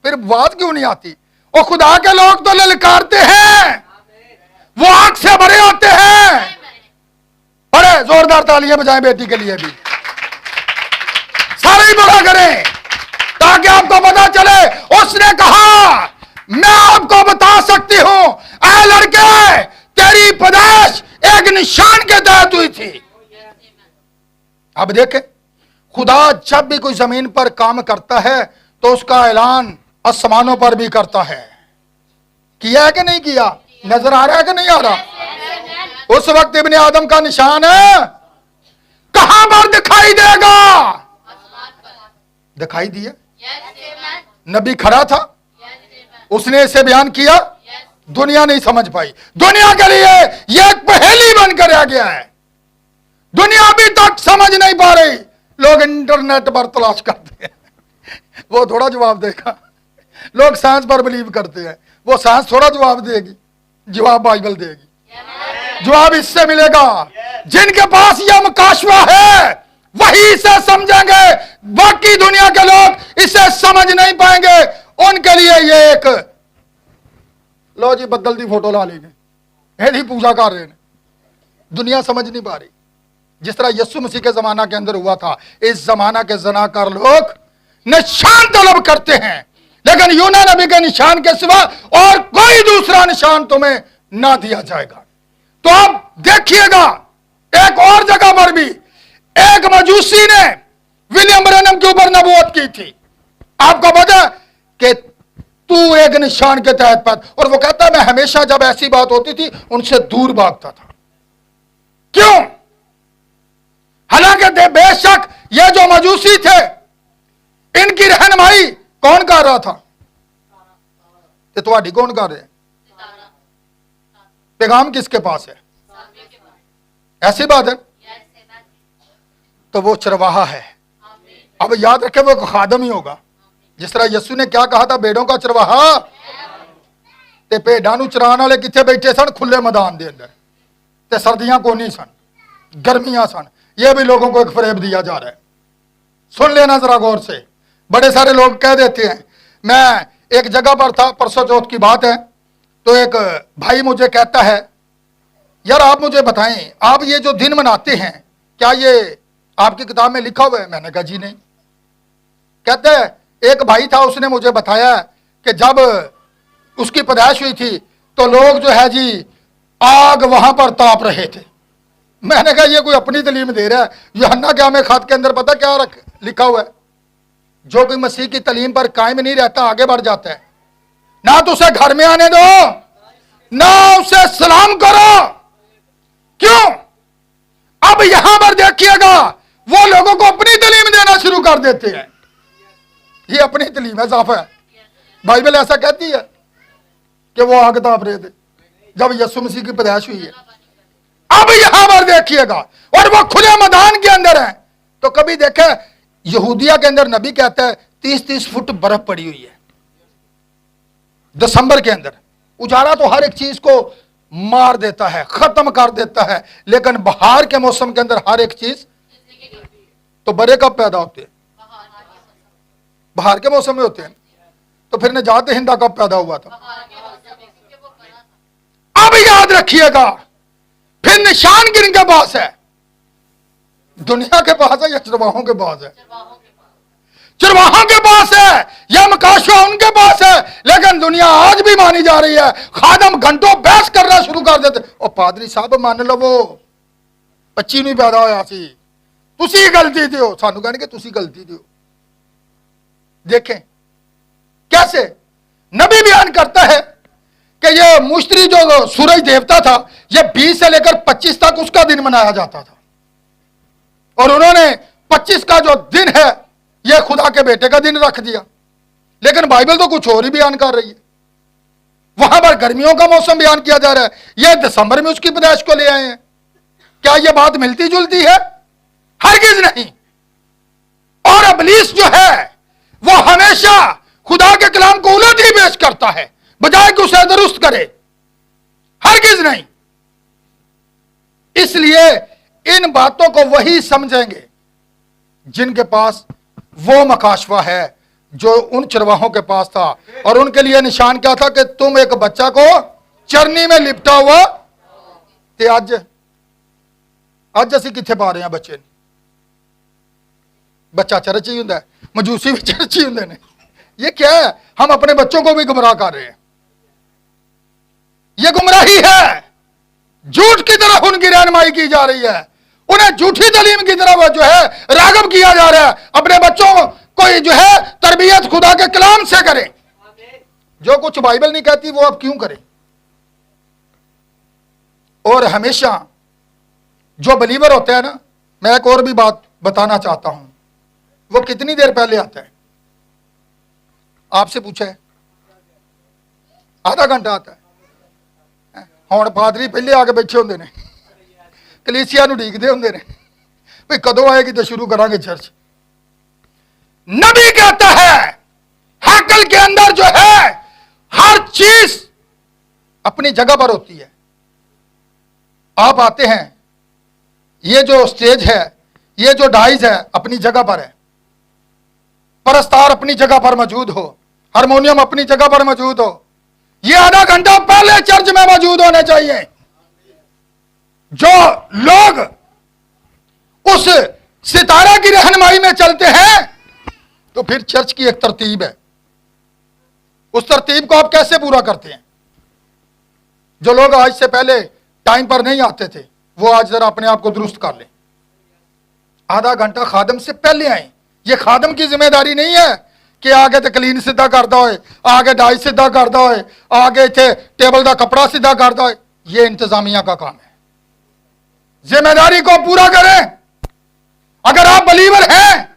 फिर बात क्यों नहीं आती? ओ खुदा के लोग तो ललकारते हैं, वो आंख से भरे होते हैं। पढ़े, जोरदार तालियां बजाएं बेटी के लिए भी, सारे ही पढ़ा करें ताकि आपको पता चले। उसने कहा मैं आपको बता सकती हूं, ऐ लड़के तेरी पैदाइश एक निशान के तहत हुई थी। अब देखें, खुदा जब भी कोई जमीन पर काम करता है तो उसका ऐलान आसमानों पर भी करता है। किया है कि नहीं किया? नजर आ रहा है कि नहीं आ रहा? उस वक्त इब्ने आदम का निशान है कहां पर दिखाई देगा? दिखाई दिया। नबी खड़ा था, उसने इसे बयान किया, दुनिया नहीं समझ पाई। दुनिया के लिए यह एक पहेली बनकर रह गया है, दुनिया अभी तक समझ नहीं पा रही। लोग इंटरनेट पर तलाश करते हैं, वो थोड़ा जवाब देगा। लोग साइंस पर बिलीव करते हैं, वो साइंस थोड़ा जवाब देगी, जवाब बाइबल देगी। जवाब इससे मिलेगा जिनके पास यह मुकाशवा है, वही इसे समझेंगे। बाकी दुनिया के लोग इसे समझ नहीं पाएंगे। उनके लिए ये एक लो जी बदल दी फोटो ला लेंगे, यही पूजा कर रहे हैं। दुनिया समझ नहीं पा रही। जिस तरह यीशु मसीह के जमाना के अंदर हुआ था, इस जमाना के जनाकार लोग निशान तलब करते हैं, लेकिन यूना नबी के निशान के सिवा और कोई दूसरा निशान तुम्हें ना दिया जाएगा। तो आप देखिएगा, एक और जगह पर भी एक मजूसी ने विलियम ब्रैनम के ऊपर नबूवत की थी। आपको पता कि तू एक निशान के तहत पैदा, और वो कहता है मैं हमेशा जब ऐसी बात होती थी उनसे दूर भागता था। क्यों? हालांकि बेशक ये जो मजूसी थे, इनकी रहनुमाई कौन कर रहा था? तुम्हारी कौन कर रहे हैं? पैगाम किसके पास है? ऐसी बात है। तो वो चरवाहा है। अब याद रखें, वो खादम ही होगा। जिस तरह यीशु ने क्या कहा था, भेड़ों का चरवाहा ते भेड़ां नूं चराण वाले किथे बैठे सन? खुले मैदान दे अंदर। ते सर्दियां कोनी सन, गर्मियां सन। ये भी लोगों को एक फरेब दिया जा रहा है। सुन लेना जरा गौर से। बड़े सारे लोग कह देते हैं, मैं एक जगह पर था, परसों चौथ की बात है, तो एक भाई मुझे कहता है यार आप मुझे बताएं, आप ये जो दिन मनाते हैं क्या ये आपकी किताब में लिखा हुआ है? मैंने कहा जी नहीं। कहते हैं एक भाई था, उसने मुझे बताया कि जब उसकी पैदाइश हुई थी तो लोग जो है जी आग वहां पर ताप रहे थे। मैंने कहा ये कोई अपनी तालीम दे रहा है? यूहन्ना क्या में खत के अंदर पता क्या लिखा हुआ है? जो कोई मसीह की तालीम पर कायम नहीं रहता आगे बढ़ जाता है। ना तो उसे घर में आने दो, ना उसे सलाम करो। क्यों? अब यहां पर देखिएगा, वो लोगों को अपनी तालीम देना शुरू कर देते हैं। ये अपनी तालीम है, साफ है। बाइबल ऐसा कहती है कि वो आग ताप रहे थे जब यीशु मसीह की पैदाइश हुई है। अब यहां पर देखिएगा, और वो खुले मैदान के अंदर है। तो कभी देखे यहूदिया के अंदर नबी कहता है 30-30 फुट बर्फ पड़ी हुई है दिसंबर के अंदर। उजाला तो हर एक चीज को मार देता है, खत्म कर देता है, लेकिन बहार के मौसम के अंदर हर एक चीज। तो बड़े कब पैदा होते हैं? बहार के मौसम में होते हैं। तो फिर निजात हिंदा कब पैदा हुआ था? अब याद रखिएगा, फिर निशान किन के पास है? दुनिया के पास है या चरवाहों के पास है? चरवाहों के पास। चरवाहों के पास है या मकाशवा उनके पास है। लेकिन दुनिया आज भी मानी जा रही है। खादम घंटों बहस करना शुरू कर देते, और पादरी साहब मान लवो 25 नहीं पैदा होया सी, तुसी गलती दियो, सानू कहने तुसी गलती दियो। देखें कैसे नबी बयान करता है कि ये मुश्तरी जो सूरज देवता था, ये 20 से लेकर 25 तक उसका दिन मनाया जाता था, और उन्होंने 25 का जो दिन है ये खुदा के बेटे का दिन रख दिया। लेकिन बाइबल तो कुछ और ही बयान कर रही है। वहां पर गर्मियों का मौसम बयान किया जा रहा है, ये दिसंबर में उसकी पैदाइश को ले आए हैं। क्या यह बात मिलती जुलती है? हरगिज नहीं। और इब्लीस जो है वो हमेशा खुदा के कलाम को उलट ही पेश करता है, बजाय कि उसे दुरुस्त करे। हरगिज नहीं। इसलिए इन बातों को वही समझेंगे जिनके पास वो मकाशवा है जो उन चरवाहों के पास था। और उनके लिए निशान क्या था कि तुम एक बच्चा को चरनी में लिपटा हुआ ते अज असी किथे पा रहे हैं बच्चे। बच्चा चर्च ही हुंदा है, मजूसी भी चर्च ही हुंदे ने। ये क्या है? हम अपने बच्चों को भी गुमराह कर रहे हैं। ये गुमराही है। झूठ की तरफ उनकी रहनुमाई की जा रही है, उन्हें झूठी तालीम की तरफ जो है रागब किया जा रहा है। अपने बच्चों को जो है तरबियत खुदा के कलाम से करें। जो कुछ बाइबल नहीं कहती वो आप क्यों करें? और हमेशा जो बिलीवर होता है ना, मैं एक और भी बात बताना चाहता हूं, वो कितनी देर पहले आता है? आपसे पूछा है? आधा घंटा आता है। हुण पादरी पहले आके बैठे होंगे ने, कलीसिया नूं उड़ीकदे होंगे ने भाई कदों आएगी तो शुरू करांगे चर्च। नबी कहता है हैकल के अंदर जो है हर चीज अपनी जगह पर होती है। आप आते हैं, ये जो स्टेज है, ये जो डाइज है अपनी जगह पर है, परस्तार अपनी जगह पर मौजूद हो, हारमोनियम अपनी जगह पर मौजूद हो। ये आधा घंटा पहले चर्च में मौजूद होने चाहिए। जो लोग उस सितारा की रहनुमाई में चलते हैं, तो फिर चर्च की एक तरतीब है, उस तरतीब को आप कैसे पूरा करते हैं? जो लोग आज से पहले टाइम पर नहीं आते थे, वो आज जरा अपने आप को दुरुस्त कर लें। आधा घंटा खादम से पहले आए। ये खादम की जिम्मेदारी नहीं है कि आगे तो क्लीन सीधा करता होए, आगे डाई सीधा करता होए, आगे इतने टेबल का कपड़ा सीधा करता होए। ये इंतजामिया का काम है। जिम्मेदारी को पूरा करें। अगर आप बलीवर हैं,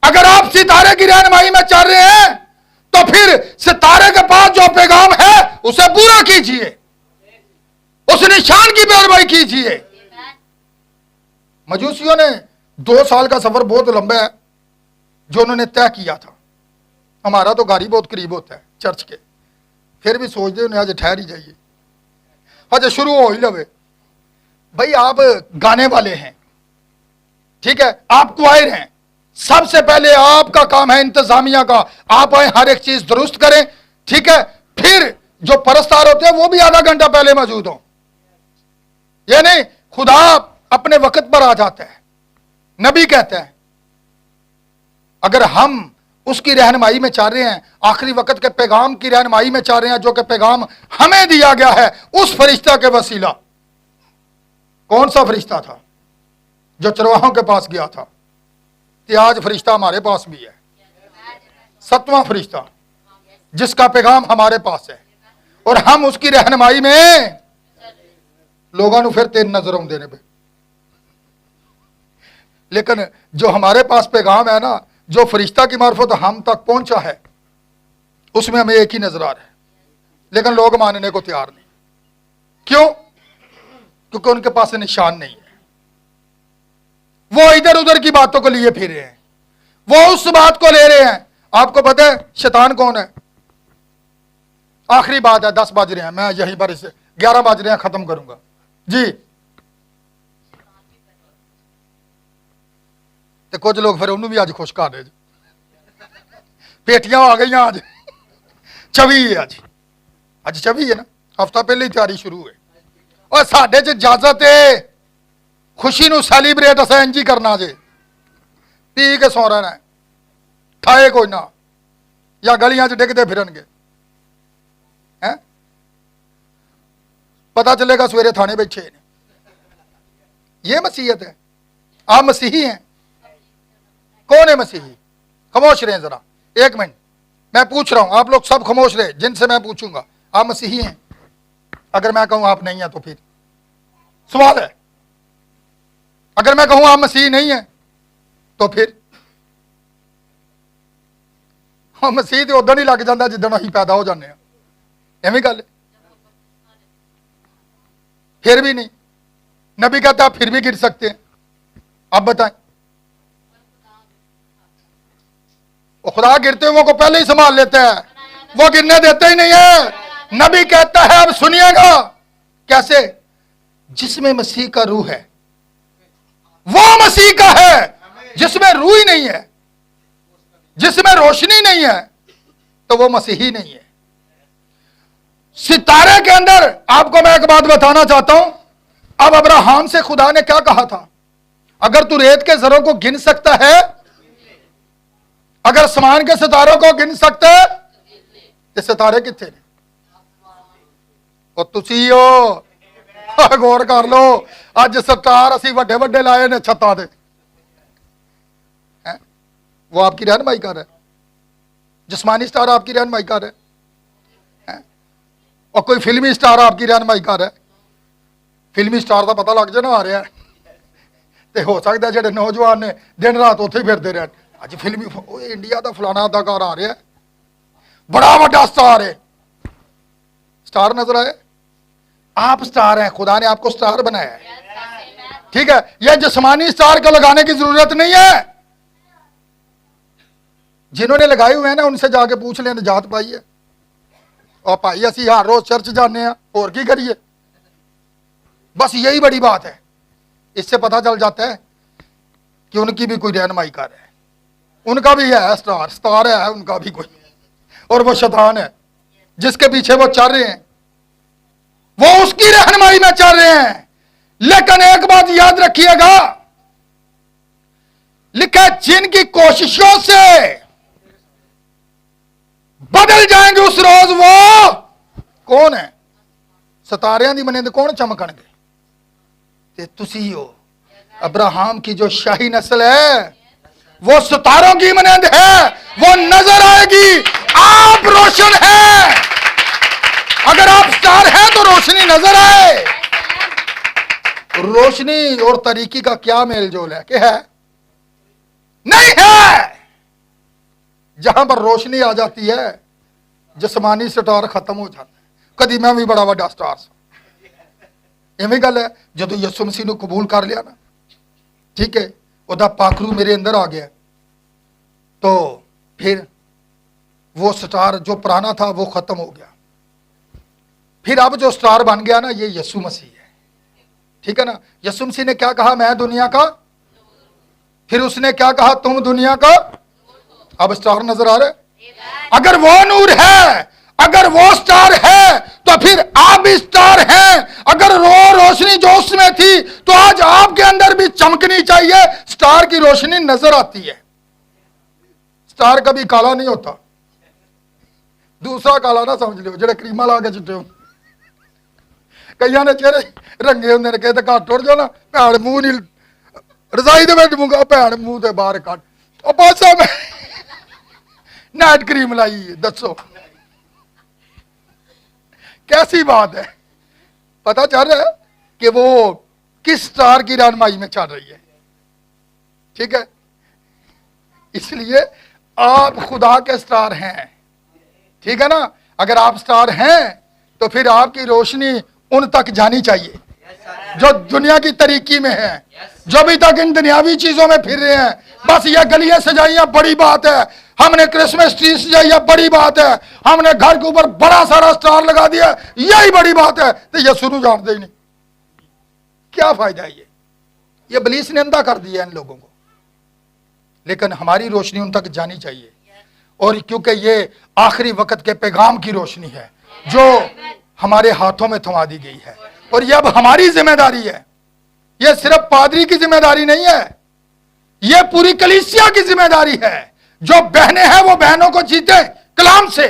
अगर आप सितारे की रहनुमाई में चल रहे हैं, तो फिर सितारे के पास जो पैगाम है उसे पूरा कीजिए, उस निशान की पैरवी कीजिए। मजूसियों ने 2 साल का सफर बहुत लंबा है जो उन्होंने तय किया था। हमारा तो गाड़ी बहुत करीब होता है चर्च के, फिर भी सोचते उन्हें आज ठहर ही जाइए, आज शुरू हो ही लवे। भाई आप गाने वाले हैं, ठीक है, आप क्वायर हैं, सबसे पहले आपका काम है इंतजामिया का। आप आए, हर एक चीज दुरुस्त करें, ठीक है। फिर जो परस्तार होते हैं वो भी आधा घंटा पहले मौजूद हो। ये नहीं खुदा अपने वक्त पर आ जाता है। नबी कहता है अगर हम उसकी रहनुमाई में चाह रहे हैं, आखिरी वक्त के पैगाम की रहनुमाई में चाह रहे हैं, जो कि पैगाम हमें दिया गया है उस फरिश्ता के वसीला। कौन सा फरिश्ता था? जो चरवाहों के पास गया था। कि आज फरिश्ता हमारे पास भी है, 7वां फरिश्ता, जिसका पैगाम हमारे पास है, और हम उसकी रहनुमाई में लोगों को फिर तेन नजर आउंदे ने। लेकिन जो हमारे पास पैगाम है ना, जो फरिश्ता की मार्फत हम तक पहुंचा है, उसमें हमें एक ही नजर आ रहा है, लेकिन लोग मानने को तैयार नहीं। क्यों? क्योंकि उनके पास निशान नहीं है। वो इधर उधर की बातों को लिए फिर रहे हैं, वो उस बात को ले रहे हैं। आपको पता है शैतान कौन है? आखिरी बात है, 10 बज रहे हैं, मैं यहीं पर इसे 11 बज रहे हैं खत्म करूंगा जी। तो कुछ लोग फिर उन्होंने भी आज खुश कर रहे, पेटियां आ गई आज 24 है, आज 24 है ना, हफ्ता पहले ही तैयारी शुरू है। और साढ़े च इजाजत है खुशी नू सैलीब्रेट असें इंज ही करना जे, पी के सौ रहना है, खाए कोई ना, या गलियां च डिगदे फिरनगे हैं, पता चलेगा सवेरे थाने बैठे ने। ये मसीहत है? आप मसीही हैं? कौन है मसीही? खामोश रहे जरा, एक मिनट, मैं पूछ रहा हूं, आप लोग सब खामोश रहे, जिनसे मैं पूछूंगा आप मसीही हैं? अगर मैं कहूं आप नहीं है तो फिर सवाल है। अगर मैं कहूं आप मसीही नहीं है तो फिर हम मसीह तो उदन ही लग जाता जिदन असीं पैदा हो जाने, एवं गल। फिर भी नहीं, नबी कहता आप फिर भी गिर सकते हैं। आप बताएं, वो खुदा गिरते हुए को पहले ही संभाल लेता है, वो गिरने देते ही नहीं है। नबी कहता है, अब सुनिएगा कैसे, जिसमें मसीह का रूह है वो मसीह का है, जिसमें रूह ही नहीं है, जिसमें रोशनी नहीं है तो वो मसीही नहीं है। सितारे के अंदर आपको मैं एक बात बताना चाहता हूं। अब अब्राहम से खुदा ने क्या कहा था, अगर तू रेत के जरों को गिन सकता है, अगर आसमान के सितारों को गिन सकता है, ये सितारे कितने ने? और तुसी हो, गौर कर लो, अज स्टार असी वड्डे वड्डे लाए ने छत्तां दे, वो आपकी रहनुमाई कर रहा है, जिस्मानी स्टार आपकी रहनुमाई कर रहा है, और कोई फिल्मी स्टार आपकी रहनुमाई कर रहा है। फिल्मी स्टार का पता लग जाना आ रहा है, तो हो सकता है जो नौजवान ने दिन रात उत्थे ही फिरते रहन, अज फिल्मी इंडिया का फलाना अदाकार आ रहा है, बड़ा बड़ा स्टार है। स्टार नजर आए? आप स्टार हैं, खुदा ने आपको स्टार बनाया है, ठीक है। यह जिस्मानी स्टार को लगाने की जरूरत नहीं है। जिन्होंने लगाए हुए हैं ना, उनसे जाके पूछ लें निजात पाई है। और भाई असी हर रोज चर्च जाने और की करिए, बस यही बड़ी बात है। इससे पता चल जाता है कि उनकी भी कोई रहनुमाई कर है, उनका भी है स्टार, स्टार है उनका भी कोई, और वो शैतान है जिसके पीछे वो चल रहे हैं, वो उसकी रहनुमाई में चल रहे हैं। लेकिन एक बात याद रखिएगा, लिखा है जिनकी कोशिशों से बदल जाएंगे उस रोज वो कौन है? सितारियां दी मनिंद कौन चमकणगे? ते तुसी हो। अब्राहम की जो शाही नस्ल है वो सितारों की मनिंद है, वो नजर आएगी। आप रोशन हैं, अगर आप स्टार हैं तो रोशनी नजर आए। रोशनी और तरीकी का क्या मेल जोल है? क्या है? नहीं है। जहां पर रोशनी आ जाती है जिस्मानी स्टार खत्म हो जाता है। कदी मैं भी बड़ा बड़ा स्टार इवें गल है, जो यसु मसीह को कबूल कर लिया ना, ठीक है, ओदा पाखरू मेरे अंदर आ गया, तो फिर वो स्टार जो पुराना था वो खत्म हो गया। फिर अब जो स्टार बन गया ना, ये यसु मसीह है, ठीक है ना। यसु मसीह ने क्या कहा? मैं दुनिया का, फिर उसने क्या कहा? तुम दुनिया का। अब स्टार नजर आ रहे? अगर वो नूर है, अगर वो स्टार है, तो फिर आप भी स्टार हैं। अगर रोशनी जो उसमें थी तो आज आपके अंदर भी चमकनी चाहिए। स्टार की रोशनी नजर आती है। स्टार कभी काला नहीं होता, दूसरा काला ना समझ लियो, जेड़े क्रीमा ला के चिट्टे हो। कईयां ने चेहरे रंगे होंगे ने, कहते घट टुट जाओ ना, भैन मूंह नहीं रजाई दे विच मूंगा, भैन मूंह ते बाहर कट, ओ पासा मैं नाइट क्रीम लाई है। दसो कैसी बात है? पता चल रहा है कि वो किस स्टार की रहनुमाई में चल रही है, ठीक है। इसलिए आप खुदा के स्टार हैं, ठीक है ना। अगर आप स्टार हैं तो फिर आपकी रोशनी उन तक जानी चाहिए जो दुनिया की तरीकी में है, जो अभी तक इन दुनियावी चीजों में फिर रहे हैं। बस ये गलियां सजाइयां बड़ी बात है, हमने क्रिसमस ट्री सजाइया बड़ी बात है, हमने घर के ऊपर बड़ा सारा स्टार लगा दिया यही बड़ी बात है, तो ये सुनू जानते ही नहीं। क्या फायदा है? ये इब्लीस ने अंधा कर दिया इन लोगों को। लेकिन हमारी रोशनी उन तक जानी चाहिए, और क्योंकि ये आखिरी वक्त के पैगाम की रोशनी है जो हमारे हाथों में थमा दी गई है, और ये अब हमारी जिम्मेदारी है। ये सिर्फ पादरी की जिम्मेदारी नहीं है, ये पूरी कलीसिया की जिम्मेदारी है। जो बहनें हैं वो बहनों को जीते कलाम से,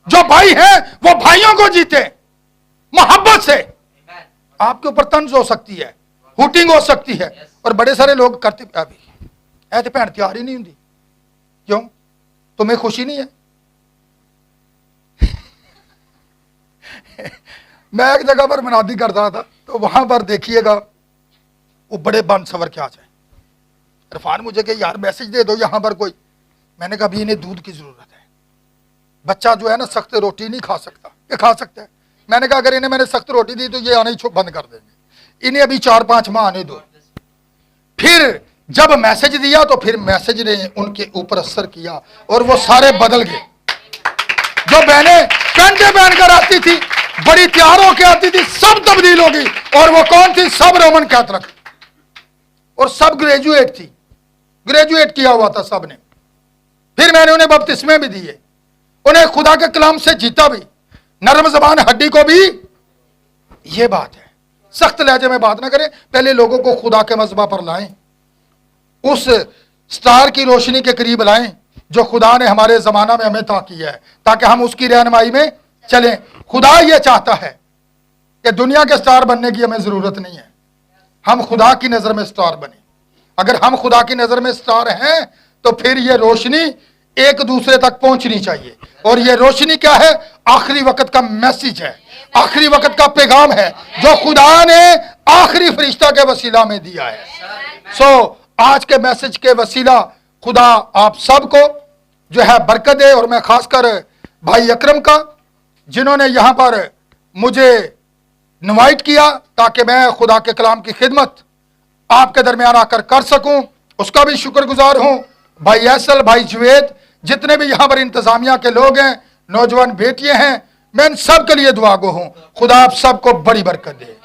जो भाई हैं वो भाइयों को जीते मोहब्बत से। आपके ऊपर तंज हो सकती है, हुटिंग हो सकती है, और बड़े सारे लोग करते अभी ऐसे भैन तैयार ही नहीं होंगी। क्यों? तुम्हें खुशी नहीं है? मैं एक जगह पर मनादी करता था, तो वहां पर देखिएगा वो बड़े बन सवर के आ जाए, इरफान मुझे कि यार मैसेज दे दो यहां पर कोई। मैंने कहा अभी इन्हें दूध की जरूरत है, बच्चा जो है ना सख्त रोटी नहीं खा सकता, ये खा सकता है। मैंने कहा अगर इन्हें मैंने सख्त रोटी दी तो ये आना ही बंद कर देंगे, इन्हें अभी 4-5 माह आने दो। फिर जब मैसेज दिया तो फिर मैसेज ने उनके ऊपर असर किया और वो सारे बदल गए। जो बहनें कंधे पहनकर आती थी, बड़ी तैयार होकर आती थी, सब तब्दील हो गई। और वो कौन थी? सब रोमन कैथोलिक, और सब ग्रेजुएट थी, ग्रेजुएट किया हुआ था सब ने। फिर मैंने उन्हें बपतिस्मे भी दिए, उन्हें खुदा के कलाम से जीता भी, नरम जबान हड्डी को भी। ये बात है, सख्त लहजे में बात ना करें, पहले लोगों को खुदा के मजबा पर लाएं, उस स्टार की रोशनी के करीब लाएं जो खुदा ने हमारे जमाना में हमें अता किया है, ताकि हम उसकी रहनुमाई में चलें। खुदा ये चाहता है कि दुनिया के स्टार बनने की हमें जरूरत नहीं है, हम खुदा की नजर में स्टार बने। अगर हम खुदा की नजर में स्टार हैं तो फिर ये रोशनी एक दूसरे तक पहुंचनी चाहिए। और ये रोशनी क्या है? आखिरी वक्त का मैसेज है, आखिरी वक्त का पैगाम है जो खुदा ने आखिरी फरिश्ता के वसीला में दिया है। सो आज के मैसेज के वसीला खुदा आप सबको जो है बरकत दे। और मैं खासकर भाई अकरम का, जिन्होंने यहां पर मुझे इनवाइट किया ताकि मैं खुदा के कलाम की खिदमत आपके दरमियान आकर कर सकूं, उसका भी शुक्रगुजार हूं। भाई ऐसल, भाई जुवेद, जितने भी यहां पर इंतजामिया के लोग हैं, नौजवान बेटियां हैं, मैं इन सब के लिए दुआ गो हूं। खुदा आप सबको बड़ी बरकत दे।